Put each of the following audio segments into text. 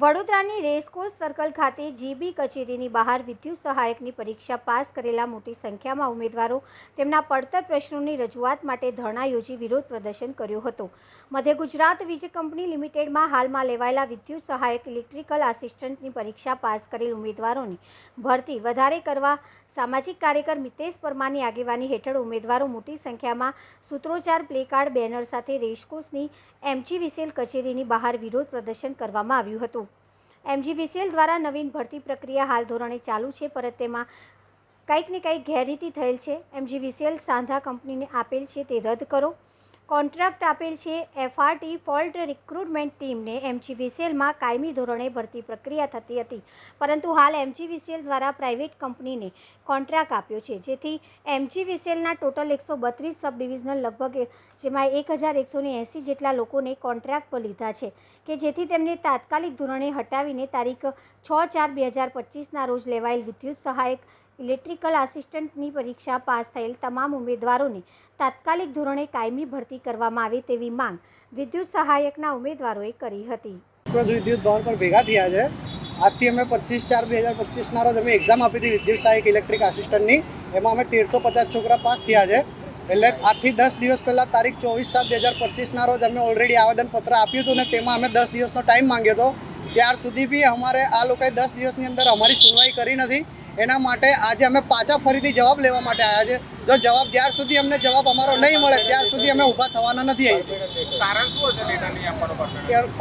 વડોદરાની racecourse circle ખાતે GB કચેરીની બહાર વિદ્યુત સહાયકની પરીક્ષા પાસ કરેલા મોટી સંખ્યામાં ઉમેદવારો તેમના પડતર પ્રશ્નોની રજૂઆત માટે ધરણા યોજી વિરોધ પ્રદર્શન કર્યું હતું. મધ્ય ગુજરાત વીજ કંપની લિમિટેડમાં હાલમાં લેવાયેલા વિદ્યુત સહાયક ઇલેક્ટ્રિકલ આસિસ્ટન્ટની પરીક્ષા પાસ કરેલ ઉમેદવારોની ભરતી વધારે કરવા સામાજિક કાર્યકર મિતેશ પરમારની આગેવાની હેઠળ ઉમેદવારો મોટી સંખ્યામાં સૂત્રોચ્ચાર પ્લેકાર્ડ બેનર સાથે રેસકોર્સની MGVCL કચેરીની બહાર વિરોધ પ્રદર્શન કરવામાં આવ્યું હતું. MGVCL દ્વારા નવીન ભરતી પ્રક્રિયા હાલ ધોરણે ચાલુ છે, પરંતુ તેમાં કંઈક ને કંઈક ગેરરીતિ થયેલ છે. MGVCL સાંધા કંપનીને આપેલ છે તે રદ કરો. કોન્ટ્રાક્ટ આપેલ છે FRT ફોલ્ટ રિક્રુટમેન્ટ ટીમને MGVCLમાં કાયમી ધોરણે ભરતી પ્રક્રિયા થતી હતી, પરંતુ હાલ MGVCL દ્વારા પ્રાઇવેટ કંપનીને કોન્ટ્રાક્ટ આપ્યો છે, જેથી MGVCLના ટોટલ 132 સબ ડિવિઝનલ લગભગ જેમાં 1180 જેટલા લોકોને કોન્ટ્રાક્ટ પર લીધા છે, કે જેથી તેમને તાત્કાલિક ધોરણે હટાવીને તારીખ 6/4/2025ના રોજ લેવાયેલ વિદ્યુત સહાયક ઇલેક્ટ્રિકલ આસિસ્ટન્ટની પરીક્ષા પાસ થયેલ તમામ ઉમેદવારોને તાત્કાલિક ધોરણે કાયમી ભરતી કરવામાં આવે તેવી માંગ વિદ્યુત સહાયકના ઉમેદવારોએ કરી હતી. વિદ્યુત ભવન પર ભેગા થયા છે. આજથી અમે 25/4/2025ના રોજ અમે એક્ઝામ આપી હતી વિદ્યુત સહાયક ઇલેક્ટ્રિક આસિસ્ટન્ટની. એમાં અમે 1350 છોકરા પાસ થયા છે. એટલે આજથી 10 દિવસ પહેલાં તારીખ 24/7/2025ના રોજ અમે ઓલરેડી આવેદનપત્ર આપ્યું હતું, ને તેમાં અમે 10 દિવસનો ટાઈમ માંગ્યો હતો. ત્યાર સુધી બી અમારે આ લોકોએ 10 દિવસની અંદર અમારી સુનવાઈ કરી નથી. એના માટે આજે અમે પાછા ફરીથી જવાબ લેવા માટે આવ્યા છે. જો જવાબ જ્યાર સુધી અમને જવાબ અમારો નહીં મળે ત્યાર સુધી અમે ઊભા થવાના નથી.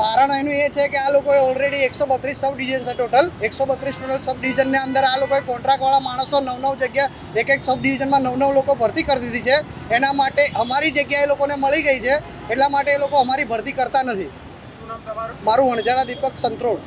કારણ એનું એ છે કે આ લોકોએ ઓલરેડી 132 સબ ડિવિઝન છે. ટોટલ 132 સબ ડિવિઝનની અંદર આ લોકોએ કોન્ટ્રાક્ટવાળા માણસો 9 જગ્યા એક સબ ડિવિઝનમાં 9 લોકો ભરતી કરી દીધી છે. એના માટે અમારી જગ્યા એ લોકોને મળી ગઈ છે, એટલા માટે એ લોકો અમારી ભરતી કરતા નથી. મારું વણઝારા દીપક સંતરોડ.